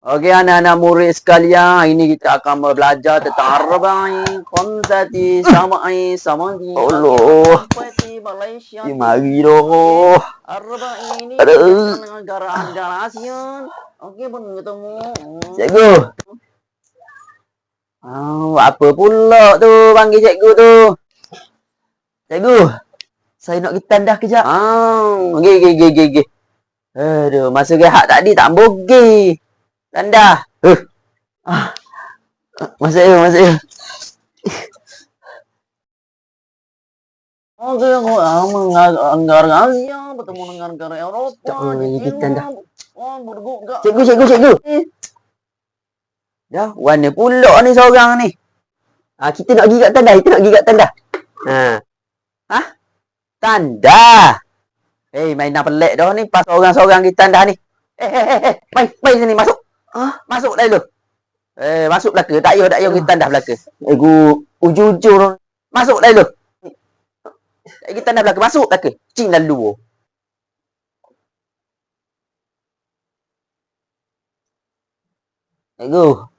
Okey, anak-anak murid sekalian, hari ini kita akan belajar tentang arba'i khamsati sama'i samadi Allah, ampati Malaysia. mari doh. Arba'i ini Aduh. berkaitan dengan negara-negara ASEAN. Okey, belum ketemu. Cikgu. Apa pula tu panggil cikgu tu? Cikgu, saya nak pergi tandas kejap. Gi. Aduh, masa rehat tadi tak bogi. Tandas. Masuk ya. Okey, negara ASEAN bertemu dengan negara Eropah, kita dah. berbuka. Cikgu. Dah, warna pula ni seorang ni. Kita nak pergi kat tandas. Tandas. Mainan pelik dah ni. Pas seorang di tandas ni. Mai sini masuk. Masuk dah dulu. Masuk belaka. Tak payah kita tandas belaka. Ujung-ujung. Masuk dah dulu. Kita tandas belaka. Masuk belaka. Cing dah dulu. Cikgu.